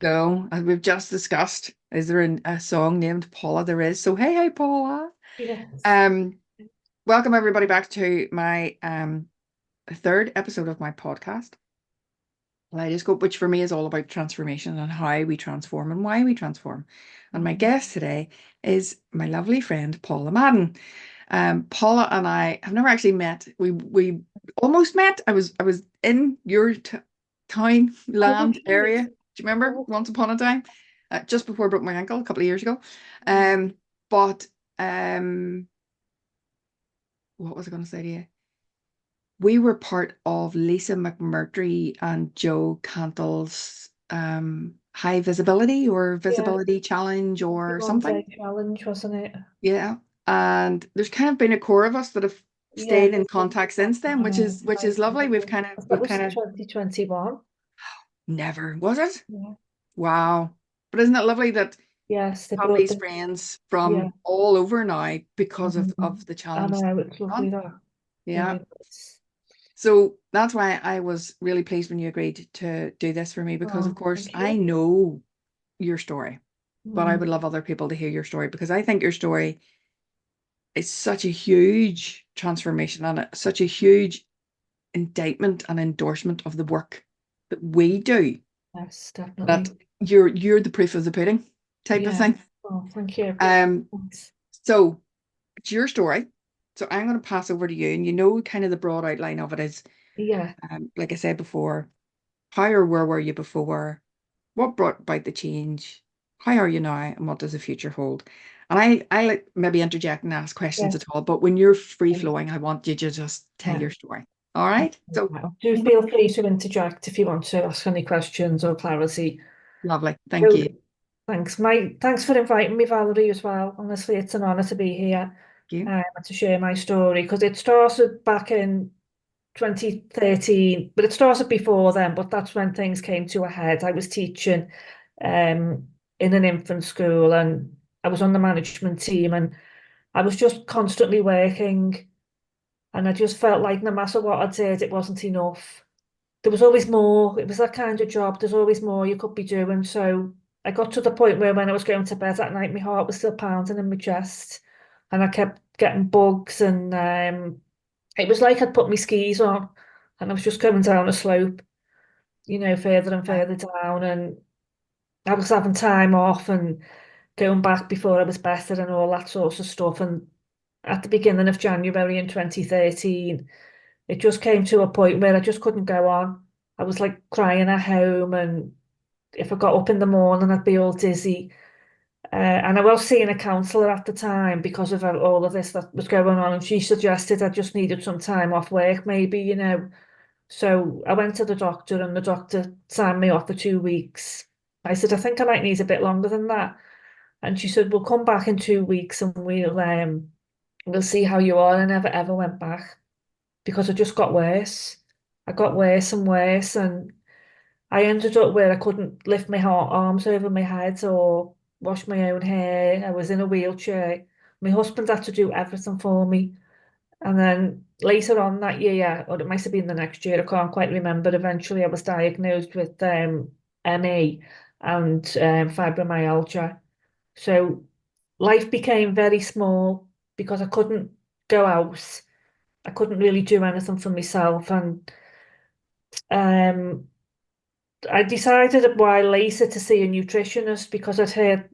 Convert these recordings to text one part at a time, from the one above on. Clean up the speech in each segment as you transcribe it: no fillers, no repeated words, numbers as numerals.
So, as we've just discussed, is there a song named Paula? There is. So, hey, Paula. Yes. Um, Welcome everybody back to my third episode of my podcast, Kaleidoscope, which for me is all about transformation and how we transform and why we transform. And my Mhm. guest today is my lovely friend Paula Madden. Paula and I have never actually met. We almost met. I was in your t town Oh, was land she? area. Do you remember? Oh, Once upon a time, just before I broke my ankle a couple of years ago. mm. But what was I going to say to you? We were part of Lisa McMurtry and Joe Cantle's high visibility or Yeah, visibility challenge the or one day something. challenge, wasn't it? Yeah. And there's kind of been a core of us that have Yeah. stayed in contact since then, which Uh, is I lovely. know. That We've was kind of 2021. never, was it? Yeah. Wow. But isn't it lovely that Yes, they have brought these the, friends yeah. from all over now because of Mhm. the I challenge know, it's run? lovely that. Yeah. Really is. So that's why I was really pleased when you agreed to do this for me because, of Oh, course, thank I you. know your story, but I Mm. would love other people to hear your story because I think your story is such a huge transformation and such a huge indictment and endorsement of the work that we do Yes, that definitely. you're the proof of the pudding type of Yeah. thing. Oh, thank you. Um, Thanks. so it's your story. So I'm going to pass over to you, and you know, kind of the broad outline of it is, Yeah. like I said before, how or where were you before? What brought about the change? How are you now? And what does the future hold? And I like maybe interject and ask questions Yes. at all, but when you're free flowing, I want you to just tell Yeah. your story. All right. So Do feel free to interject if you want to ask any questions or clarity. lovely. Thank So, you. thanks for inviting me, Valerie, as well. Honestly, it's an honour to be here Thank you. and to share my story because it started back in 2013, but it started before then, but that's when things came to a head. I was teaching um, in an infant school and I was on the management team and I was just constantly working and I just felt like no matter what I did, it wasn't enough. There was always more. It was that kind of job. There's always more you could be doing. So I got to the point where when I was going to bed at night, my heart was still pounding in my chest, and I kept getting bugs. And it was like I'd put my skis on, and I was just coming down a slope, further and Okay. further down. And I was having time off and going back before I was better and all that sort of stuff. And at the beginning of January in 2013. It just came to a point where I just couldn't go on. I was like crying at home, and if I got up in the morning, I'd be all dizzy. And I was seeing a counsellor at the time because of all of this that was going on, and she suggested I just needed some time off work, maybe. So I went to the doctor, and the doctor signed me off for 2 weeks. I said, I think I might need a bit longer than that. And she said, we'll come back in 2 weeks and we'll see how you are. And I never ever went back because I just got worse. I got worse and worse, and I ended up where I couldn't lift my arms over my head or wash my own hair. I was in a wheelchair. My husband had to do everything for me. And then later on that year, or it might have been the next year, I can't quite remember. Eventually, I was diagnosed with ME and fibromyalgia. So life became very small because I couldn't go out. I couldn't really do anything for myself. And um, I decided a while later to see a nutritionist because I'd heard,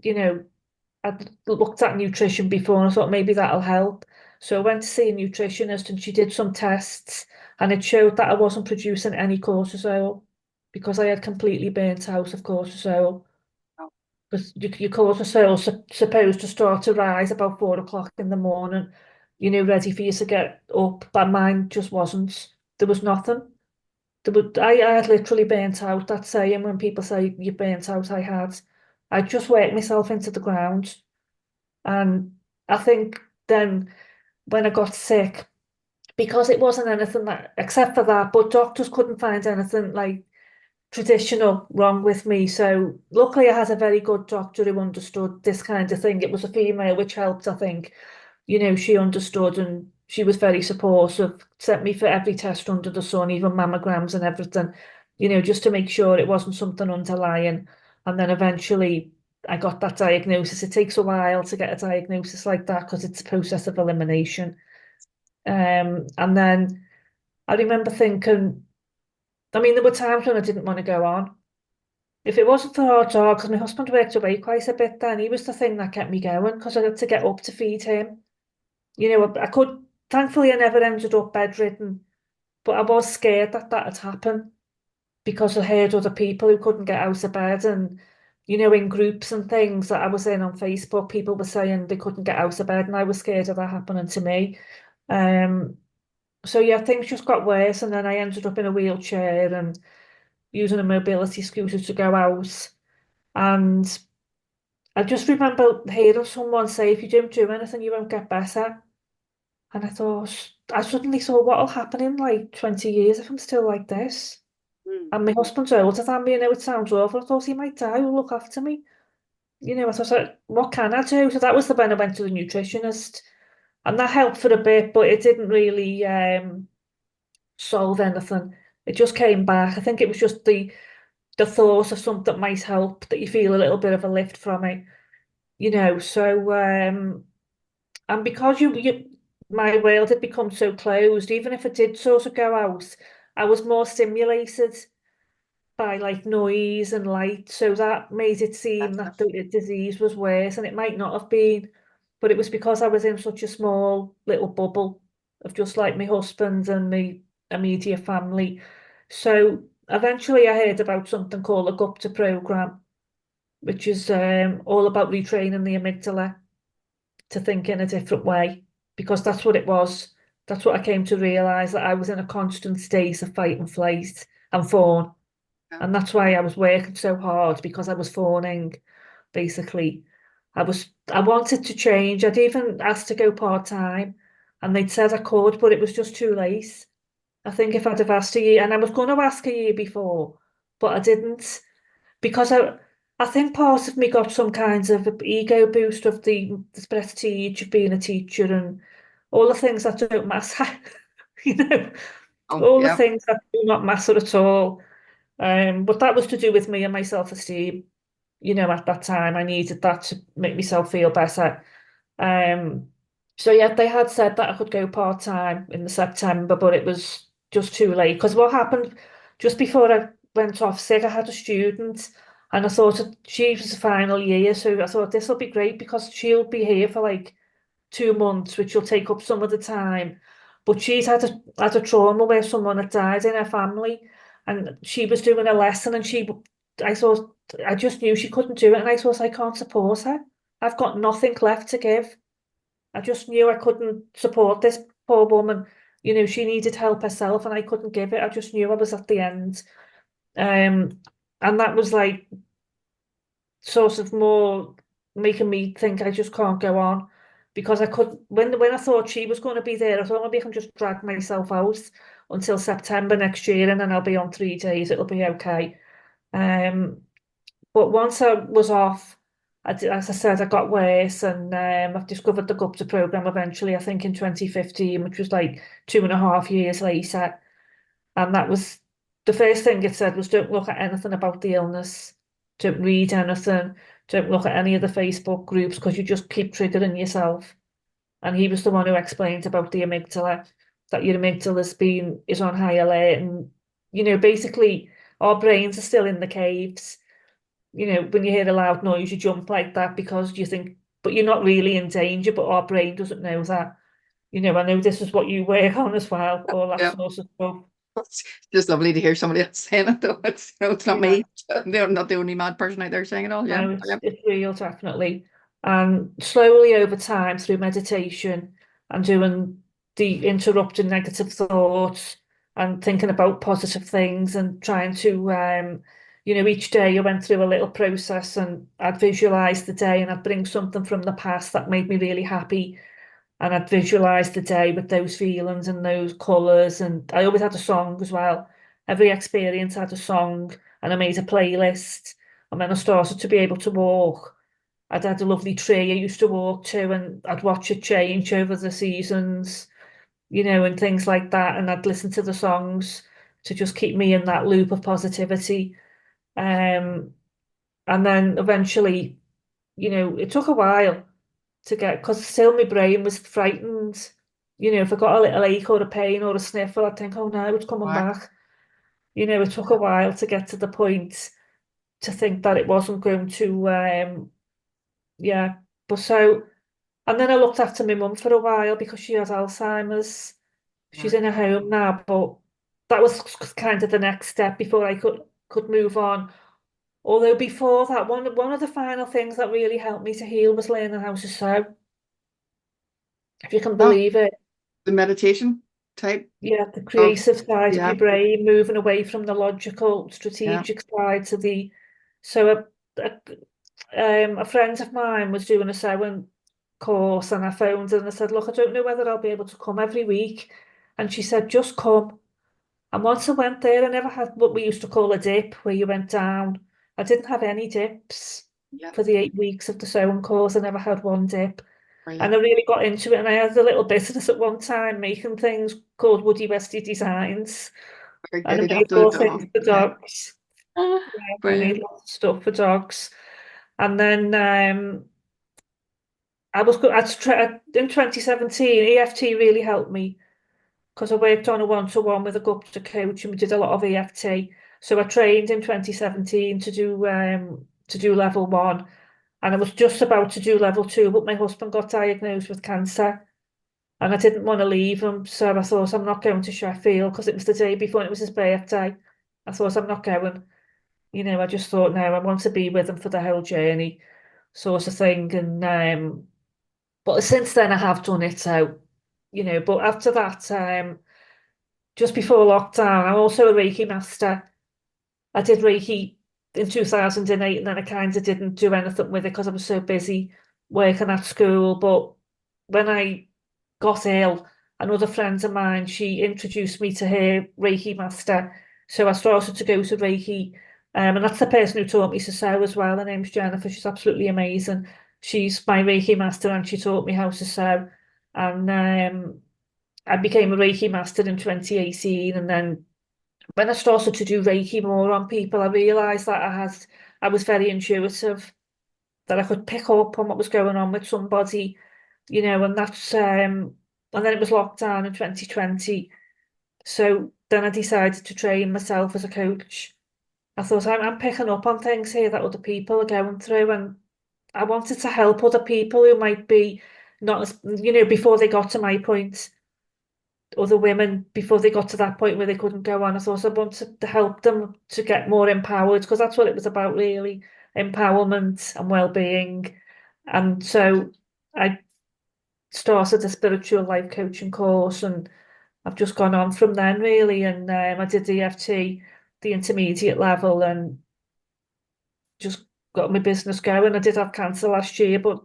I'd looked at nutrition before and I thought maybe that'll help. So I went to see a nutritionist and she did some tests and it showed that I wasn't producing any cortisol because I had completely burnt out of cortisol. Oh, Because your cortisol supposed to start to rise about 4 o'clock in the morning, ready for you to get up, but mine just wasn't. There was nothing. I had literally burnt out. That saying when people say you burnt out, I had. I just worked myself into the ground. And I think then when I got sick, because it wasn't anything that, except for that, but doctors couldn't find anything like traditional wrong with me. So luckily I had a very good doctor who understood this kind of thing. It was a female, which helped, I think. She understood and she was very supportive, sent me for every test under the sun, even mammograms and everything, just to make sure it wasn't something underlying. And then eventually I got that diagnosis. It takes a while to get a diagnosis like that because it's a process of elimination. And then I remember thinking, I mean, there were times when I didn't want to go on. If it wasn't for our dog, because my husband worked away quite a bit then, he was the thing that kept me going because I had to get up to feed him. I could, thankfully, I never ended up bedridden, but I was scared that that had happened because I heard other people who couldn't get out of bed and, in groups and things that I was in on Facebook, people were saying they couldn't get out of bed and I was scared of that happening to me. Um, so yeah, things just got worse and then I ended up in a wheelchair and using a mobility scooter to go out. And I just remember hearing someone say, if you don't do anything, you won't get better. And I suddenly thought, what'll happen in like 20 years if I'm still like this? Mm. And my husband's older than me, it sounds awful. I thought he might die, who'll look after me. I thought, like, what can I do? So that was the when I went to the nutritionist. And that helped for a bit, but it didn't really solve anything. It just came back. I think it was just the thought of something that might help, that you feel a little bit of a lift from it, So and because my world had become so closed, even if I did sort of go out, I was more stimulated by like noise and light, so that made it seem That's that it. the disease was worse, and it might not have been, but it was because I was in such a small little bubble of just like my husband and my immediate family. So eventually I heard about something called a Gupta program, which is all about retraining the amygdala to think in a different way, because that's what it was. That's what I came to realize, that I was in a constant state of fight and flight and fawn. Yeah. And that's why I was working so hard, because I was fawning, basically. I wanted to change. I'd even asked to go part-time and they'd said I could, but it was just too late. I think if I'd have asked a year, and I was going to ask a year before, but I didn't, because I think part of me got some kinds of ego boost of the prestige of being a teacher and all the things that don't matter, you know, Oh, all the yeah. things that do not matter at all. But that was to do with me and my self-esteem. At that time, I needed that to make myself feel better. Um, so yeah, they had said that I could go part-time in the September, but it was just too late. Because what happened just before I went off sick, I had a student, and I thought she was the final year, so I thought this will be great because she'll be here for like 2 months, which will take up some of the time. But she's had a trauma where someone had died in her family, and she was doing a lesson, and I thought, I just knew she couldn't do it, and I thought, I can't support her. I've got nothing left to give. I just knew I couldn't support this poor woman. She needed help herself, and I couldn't give it. I just knew I was at the end. Um, and that was like sort of more making me think I just can't go on, because I could when I thought she was going to be there, I thought maybe I can just drag myself out until September next year and then I'll be on 3 days, it'll be okay. Um, but once I was off, as I said, I got worse, and I've discovered the GUPTA program eventually, I think in 2015, which was like 2.5 years later. And that was the first thing it said was, don't look at anything about the illness, don't read anything, don't look at any of the Facebook groups because you just keep triggering yourself. And he was the one who explained about the amygdala, that your is on high alert, and basically our brains are still in the caves. When you hear a loud noise, you jump like that because you think, but you're not really in danger, but our brain doesn't know that. I know this is what you work on as well, all that Yeah. sort of stuff. It's just lovely to hear somebody else saying it, though. It's not Yeah. me. They're not the only mad person out there saying it all. Yeah. No, Yeah. it's real, definitely. And slowly over time, through meditation and doing the interrupting negative thoughts and thinking about positive things and trying to, each day I went through a little process and I'd visualize the day and I'd bring something from the past that made me really happy, and I'd visualize the day with those feelings and those colours. And I always had a song as well. Every experience had a song, and I made a playlist. And when I started to be able to walk, I'd had a lovely tree I used to walk to, and I'd watch it change over the seasons, and things like that. And I'd listen to the songs to just keep me in that loop of positivity. Um, And then eventually, it took a while to get, because still my brain was frightened. If I got a little ache or a pain or a sniffle, I'd think, oh no, it's coming Why? back. It took a while to get to the point to think that it wasn't going to, yeah. But so, and then I looked after my mum for a while because she has Alzheimer's. She's Right. in a home now, but that was kind of the next step before I could move on. Although before that, one of the final things that really helped me to heal was learning how to sew, if you can Oh, believe it. the meditation type Yeah, the of, creative side of your yeah, brain, moving away from the logical, yeah. strategic side to the. So a friend of mine was doing a sewing course, and I phoned her and I said, "Look, I don't know whether I'll be able to come every week." And she said, "Just come." And once I went there, I never had what we used to call a dip, where you went down. I didn't have any dips Yeah. for the 8 weeks of the sewing course. I never had one dip. And Brilliant. I really got into it. And I had a little business at one time making things called Woody Westy Designs. Very And I good. made After the all things dog. for Yeah. dogs. Ah, Yeah, I made brilliant. lots of stuff for dogs. And then I was go- I'd try, in 2017, EFT really helped me because I worked on a one-to-one with a gupta coach and we did a lot of EFT. So I trained in 2017 to do level one, and I was just about to do level two, but my husband got diagnosed with cancer, and I didn't want to leave him, so I thought I'm not going to Sheffield because it was the day before it was his birthday. I thought I'm not going. I just thought no, I want to be with him for the whole journey, sort of thing. And but since then I have done it. So but after that, just before lockdown, I'm also a Reiki master. I did Reiki in 2008, and then I kind of didn't do anything with it because I was so busy working at school. But when I got ill, another friend of mine, she introduced me to her Reiki master. So I started to go to Reiki. And that's the person who taught me to sew as well. Her name's Jennifer. She's absolutely amazing. She's my Reiki master and she taught me how to sew. And I became a Reiki master in 2018. And then when I started to do Reiki more on people, I realised that I was very intuitive, that I could pick up on what was going on with somebody, and and then it was lockdown in 2020. So then I decided to train myself as a coach. I thought I'm picking up on things here that other people are going through, and I wanted to help other people who might be not as, before they got to my point, other women before they got to that point where they couldn't go on. I thought I wanted to help them to get more empowered because that's what it was about, really, empowerment and well-being. And so I started a spiritual life coaching course, and I've just gone on from then, really. And I did the EFT, the intermediate level, and just got my business going. I did have cancer last year, but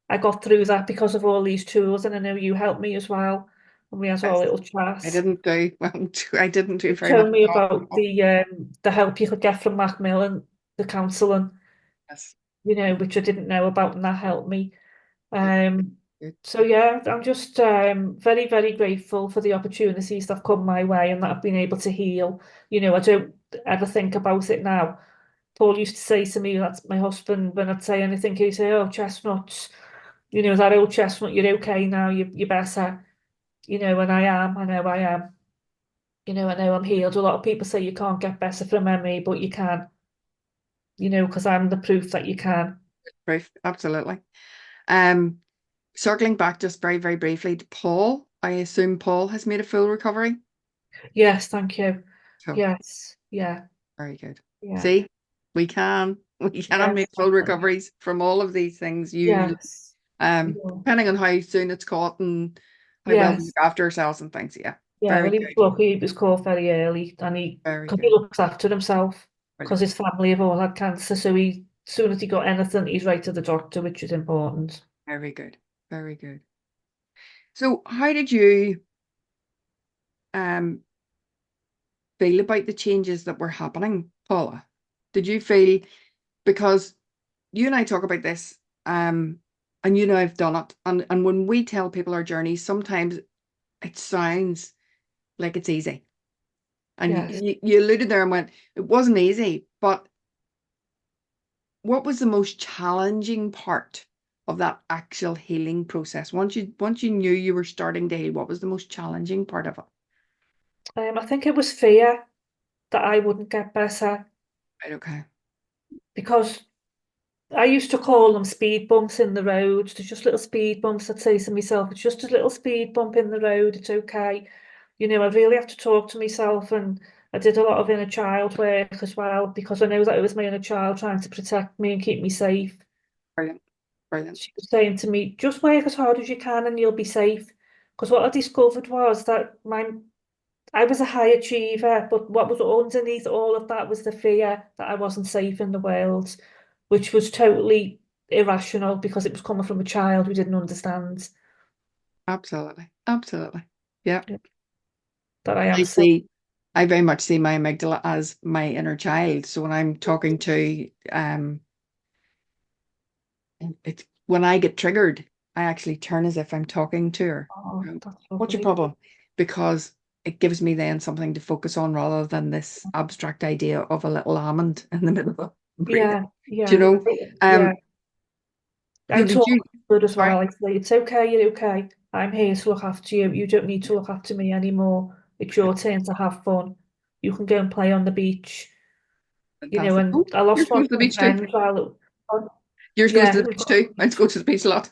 I got through that because of all these tools, and I know you helped me as well. And we had our Yes. little I chat. didn't do well. I didn't do You very much told me at about all. the help you could get from Macmillan, the counselling, Yes. which I didn't know about, and that helped me. Good. Um, Good. so yeah, I'm just very, very grateful for the opportunities that have come my way and that I've been able to heal. I don't ever think about it now. Paul used to say to me, that's my husband, when I'd say anything, he'd say, "Oh, chestnuts, that old chestnut, you're okay now, you're better." And I know I am. I know I'm healed. A lot of people say you can't get better from ME, but you can, because I'm the proof that you can. Proof. Absolutely. Um, Circling back just very, very briefly to Paul, I assume Paul has made a full recovery. Yes, thank you. So Yes, yeah, very good. yeah, See, we can yes, make full recoveries from all of these things usually. yes, yeah, Depending on how soon it's caught and how well we yes, look after ourselves and things. Yeah. yeah. Very Well, he was good. lucky. He was caught very early, and Very because he good. looks after himself, because Brilliant. his family have all had cancer. So as soon as he got anything, he's right to the doctor, which is important. Very good. Very good. So how did you um feel about the changes that were happening, Paula? Did you feel, because you and I talk about this, and I've done it, and when we tell people our journeys, sometimes it sounds like it's easy. And Yes, you alluded there and went, it wasn't easy, but what was the most challenging part of that actual healing process? Once you knew you were starting to heal, what was the most challenging part of it? I think it was fear that I wouldn't get better Right, okay. because I used to call them speed bumps in the road. There's just little speed bumps. I'd say to myself, it's just a little speed bump in the road. It's okay. I really have to talk to myself. And I did a lot of inner child work as well because I know that it was my inner child trying to protect me and keep me safe. Brilliant. Brilliant. She was saying to me, just work as hard as you can and you'll be safe. Because what I discovered was that I was a high achiever, but what was underneath all of that was the fear that I wasn't safe in the world, which was totally irrational because it was coming from a child who didn't understand Absolutely. Absolutely. Yeah. that I am I safe. see, I very much see my amygdala as my inner child. So when I'm talking to it's when I get triggered, I actually turn as if I'm talking to her. Oh, Um, that's What's your lovely. problem? Because it gives me then something to focus on rather than this abstract idea of a little almond in the middle of a breathing. Yeah, Do you yeah, know? yeah. I So did talk you, to her as sorry, well. I say, it's okay, you're okay. I'm here to look after you. You don't need to look after me anymore. It's your turn to have fun. You can go and play on the beach. fantastic. And Oh, I yours lost one goes of to the my beach too. friends while Yours goes yeah, to the beach too. Mine goes to the beach a lot.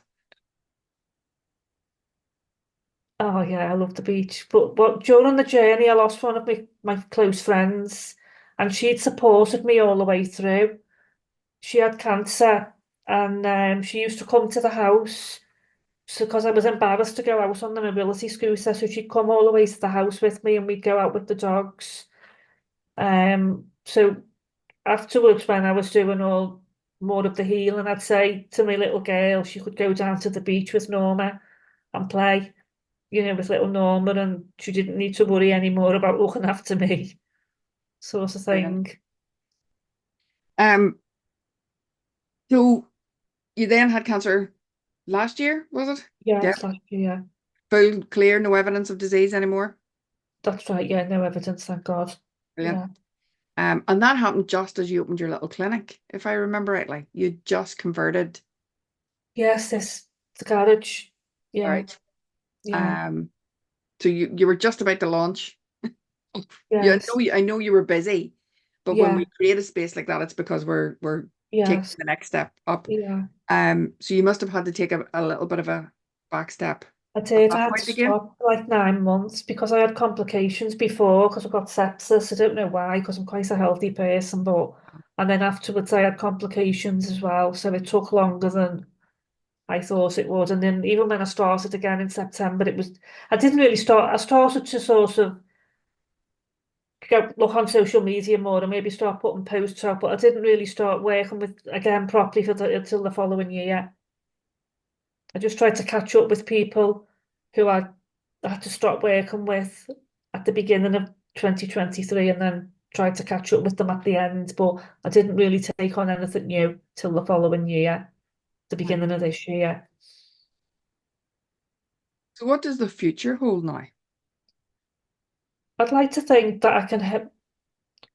oh yeah, I love the beach. But during the journey, I lost one of my close friends, and she'd supported me all the way through. She had cancer, and she used to come to the house. So, because I was embarrassed to go out on the mobility scooter, so she'd come all the way to the house with me, and we'd go out with the dogs. So afterwards, when I was doing all more of the healing, I'd say to my little girl, she could go down to the beach with Norma and play. With little Norma, and she didn't need to worry anymore about looking after me, sort of Brilliant. thing. Um, so you then had cancer last year, was it? Yeah, Yeah. it's like, yeah, Full clear, no evidence of disease anymore. that's right. Yeah, no evidence, thank God. Brilliant. Yeah. And that happened just as you opened your little clinic, if I remember rightly. You just converted. Yes, the garage. Yeah, Right. yeah, Um, so you were just about to launch. Yeah, yes, I know you were busy, but when yeah, we create a space like that, it's because we're taking yes, the next step up. yeah. So you must have had to take a little bit of a back step I at did. I that had to point again. stop for like 9 months because I had complications before because I got sepsis. I don't know why because I'm quite a healthy person, but and then afterwards I had complications as well. So it took longer than I thought it would. And then even when I started again in September, I didn't really start. I started to sort of look on social media more and maybe start putting posts up, but I didn't really start working with again properly until the following year. I just tried to catch up with people who I had to stop working with at the beginning of 2023 and then tried to catch up with them at the end, but I didn't really take on anything new till the following year, the Right. beginning of this year. So what does the future hold now? I'd like to think that I can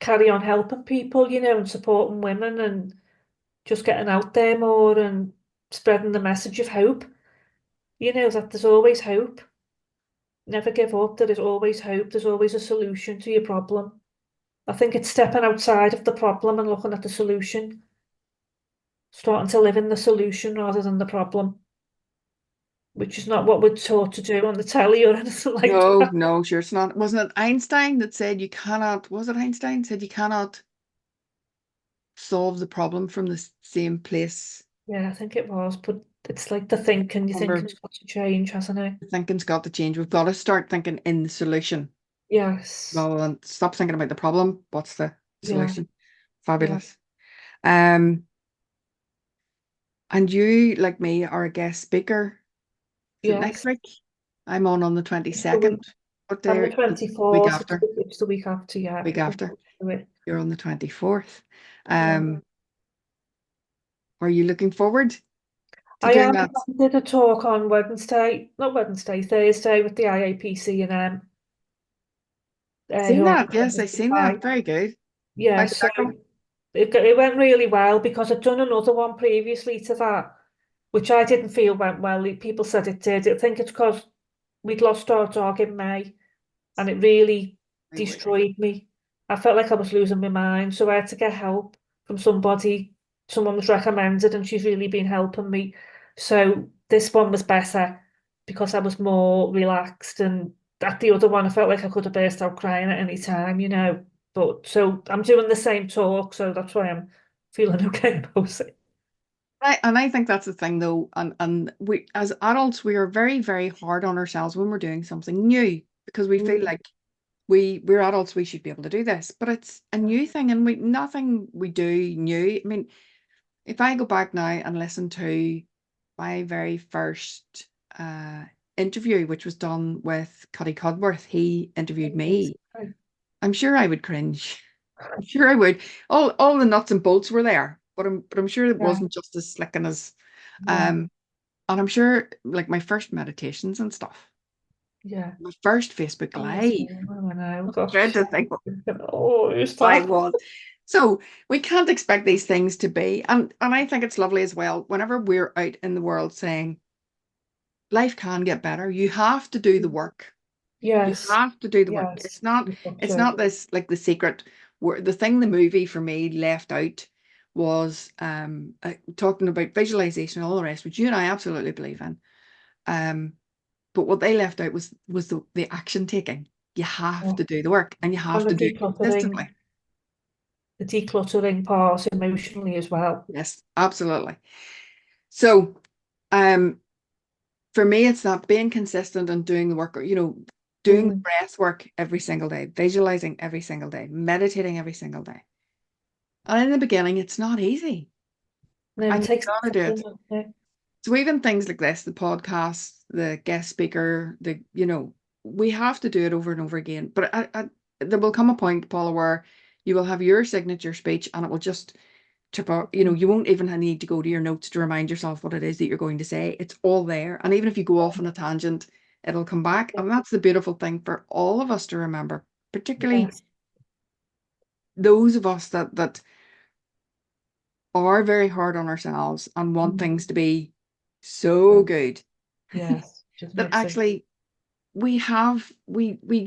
carry on helping people, and supporting women and just getting out there more and spreading the message of hope, that there's always hope. Never give up. There is always hope. There's always a solution to your problem. I think it's stepping outside of the problem and looking at the solution, starting to live in the solution rather than the problem, which is not what we're taught to do on the telly or anything like No, that. no, sure it's not. Wasn't it Einstein that said you cannot, was it Einstein said you cannot solve the problem from the same place? Yeah, I think it was, but it's like the thinking. You think Remember, it's got to change, hasn't it? thinking's got to change. We've got to start thinking in the solution Yes. rather than stop thinking about the problem. What's the Yeah. solution? Yeah. Fabulous. Um, and you, like me, are a guest speaker. Is it next Yes. week? I'm on the It's the week. 22nd. What day I'm the week 24th. after? It's the week after. Yeah. Week Looking after. forward to it. You're on the 24th. Yeah. Um, are you looking forward to I doing am. that? I did a talk on Wednesday, not Wednesday, Thursday with the IAPC and Seen who are that? Yes, I seen that. Very good. Yeah, How did so that go? it went really well because I'd done another one previously to that, which I didn't feel went well. People said it did. I think it's because we'd lost our dog in May, and it really I would. destroyed me. I felt like I was losing my mind, so I had to get help from somebody. Someone was recommended, and she's really been helping me. So this one was better because I was more relaxed, and at the other one, I felt like I could have burst out crying at any time, you know. But so I'm doing the same talk, so that's why I'm feeling okay about it. And I think that's the thing though, and we as adults we are very, very hard on ourselves when we're doing something new because we feel Mm, like we're adults, we should be able to do this. But it's a new thing and we nothing we do new. I mean, if I go back now and listen to my very first uh interview, which was done with Cuddy Cudworth, he interviewed yes. me. I'm sure I would cringe. I'm sure I would. All the nuts and bolts were there, but I'm sure it Yeah, wasn't just as slick and as no, um and I'm sure like my first meditations and stuff, yeah. my first Facebook Oh, Live, I know, I dread gosh. to think Oh, who's what I that? was. So we can't expect these things to be, and I think it's lovely as well. Whenever we're out in the world saying life can get better, you have to do the work. You Yes, have to do the work. yes, It's true. not this like the secret where the thing the movie for me left out was talking about visualization and all the rest, which you and I absolutely believe in. Um, but what they left out was the action taking. You have Yeah. to do the work and you have And to do it consistently. the decluttering part emotionally as well. Yes, absolutely. So um for me it's that being consistent and doing the work, doing the Mm. breath work every single day, visualizing every single day, meditating every single day. And in the beginning, it's not easy. No, it And you've takes got to do time, it. doesn't it? So even things like this, the podcast, the guest speaker, we have to do it over and over again. But there will come a point, Paula, where you will have your signature speech and it will just chip out, Mm. you won't even need to go to your notes to remind yourself what it is that you're going to say. It's all there. And even if you go off on a tangent, it'll come back. And that's the beautiful thing for all of us to remember, particularly Yes. those of us that are very hard on ourselves and want Mm. things to be so good Yes, just that makes it. actually we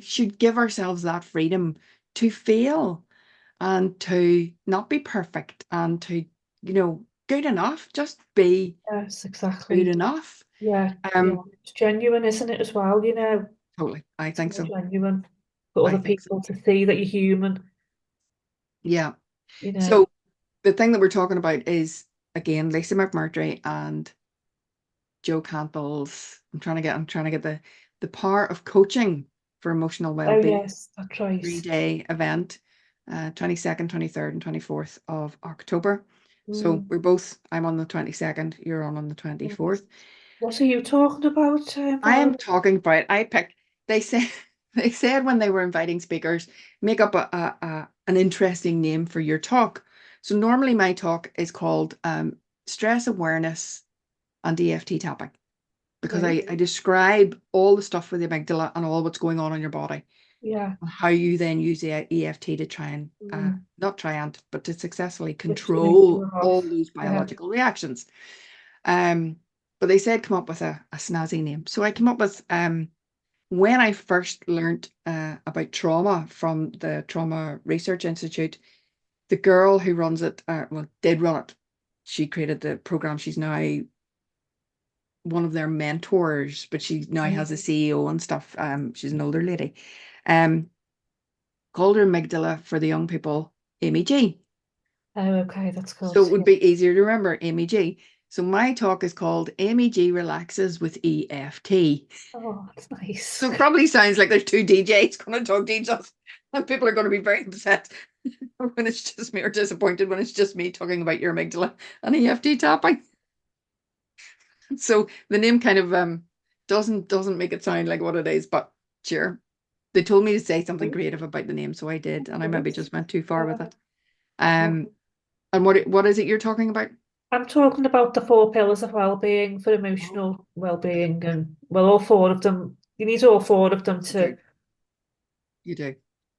should give ourselves that freedom to fail and to not be perfect and to good enough, just be Yes, good exactly. enough. Yeah, yeah. um It's genuine, isn't it, as well, you know? Totally, I It's think more so. genuine for I other think so. people to see that you're human, Yeah. you know? So the thing that we're talking about is again Lisa McMurtry and Joe Campbell's. I'm trying to get the power of coaching for emotional Oh, well-being yes, that's right. 3-day event, 22nd, 23rd, and 24th of October. So Mm. I'm on the 22nd, you're on the Yes. 24th. What are you talking about, I am Valerie? talking about, I picked, they said, they said when they were inviting speakers, make up an interesting name for your talk. So normally my talk is called Stress Awareness and EFT Tapping because Right. I describe all the stuff with the amygdala and all what's going on in your body Yeah. and how you then use the EFT to try and Mm. not try and but to successfully Literally pull control it all off. those Yeah. biological reactions. Um, but they said come up with a snazzy name. So I came up with when I first learned about trauma from the Trauma Research Institute, the girl who runs it, well, did run it. She created the program. She's now one of their mentors, but she now Mm. has a CEO and stuff. She's an older lady. Um, Called her amygdala for the young people, Amy G. Oh, okay, that's good. So it would Yeah. be easier to remember, Amy G. So my talk is called Amy G Relaxes with EFT. Oh, that's nice. So it probably sounds like there's two DJs going to talk to each other. And people are going to be very upset when it's just me or disappointed when it's just me talking about your amygdala and EFT tapping. So the name kind of doesn't make it sound like what it is, but sure. They told me to say something creative about the name, so I did, and I maybe Good. just went too far with Yeah. it. No. And what is it you're talking about? I'm talking about the four pillars of well-being for Oh, emotional okay. well-being, and well, all four of them. You need all four of them You do. to You do.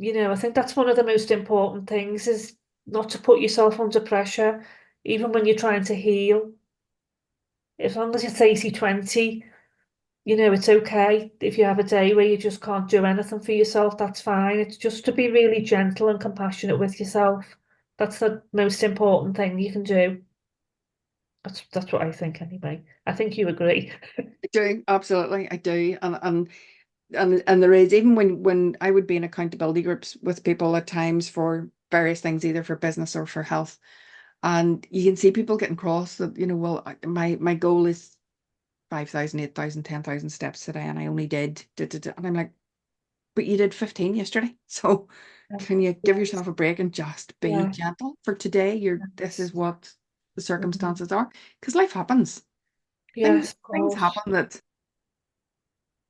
I think that's one of the most important things is not to put yourself under pressure, even when you're trying to heal. As long as it's 80/20, it's okay. If you have a day where you just can't do anything for yourself, that's fine. It's just to be really gentle and compassionate with yourself. That's the most important thing you can do. That's what I think anyway. I think you agree. I do, absolutely, I do. And there is, even when I would be in accountability groups with people at times for various things, either for business or for health, and you can see people getting cross that, well, my goal is 5,000, 8,000, 10,000 steps today, and I only did, and I'm like, but you did 15 yesterday. So can you give Yes, yourself a break and just be yeah, gentle for today? This is yes. what the Mhm. circumstances are, because life happens. Things Yes, of things course. happen that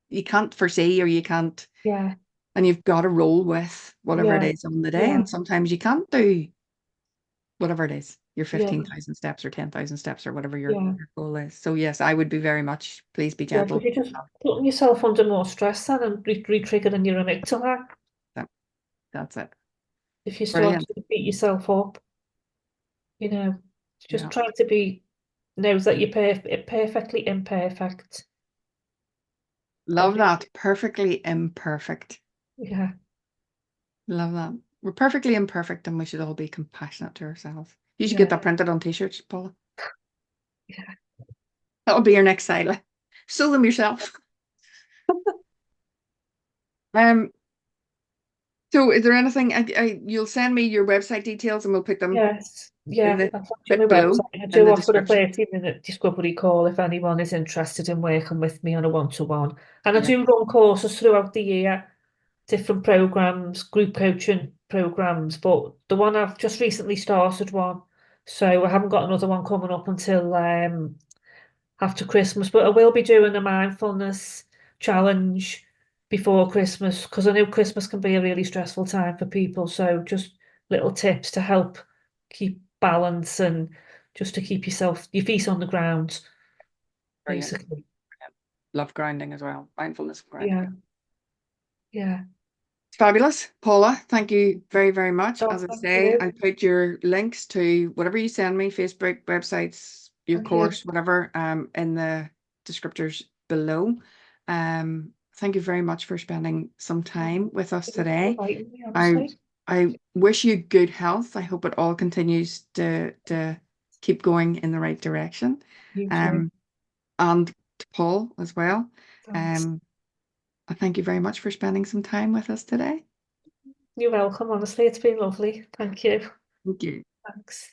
you can't foresee, or you can't, Yeah, and you've got to roll with whatever it yeah, is on the day. yeah, And sometimes you can't do whatever it is, your yeah, 15,000 steps or 10,000 steps or whatever yeah, your goal is. So yes, I would be very much, please be yeah, because gentle. you're just putting yourself under more stress then and re-triggering your amygdala That- That's it. if you start Brilliant. to beat yourself up, you know, just Yeah. trying to be, knows that you're perfectly imperfect. Love Every, that. Perfectly imperfect. yeah, Love that. We're perfectly imperfect, and we should all be compassionate to ourselves. You should get yeah, that printed on t-shirts, Paula. yeah, That'll be your next style. Sew them yourself. Um, so is there anything you'll send me your website details and we'll put them yes, in yeah. the I'll send you my bit below website. I in do the offer a description. 30-minute discovery call if anyone is interested in working with me on a one-to-one. And I Yeah. do run courses throughout the year, different programs, group coaching programs, but the one I've just recently started one, so I haven't got another one coming up until after Christmas, but I will be doing a mindfulness challenge before Christmas because I know Christmas can be a really stressful time for people. So just little tips to help keep balance and just to keep your feet on the ground, Brilliant. basically. Love grounding as well. Mindfulness of grounding. Yeah, yeah. Fabulous. Paula, thank you very, very much. Oh, As I thank say, you. I'll put your links to whatever you send me, Facebook, websites, your Thank you. course, whatever, in the descriptors below. Thank you very much for spending some time with us Thank you for today. inviting me, I honestly. I wish you good health. I hope it all continues to keep going in the right direction. You too. Um, and to Paul as well. Thanks. Um, I thank you very much for spending some time with us today. You're welcome, honestly. It's been lovely. Thank you. Thank you. Thanks.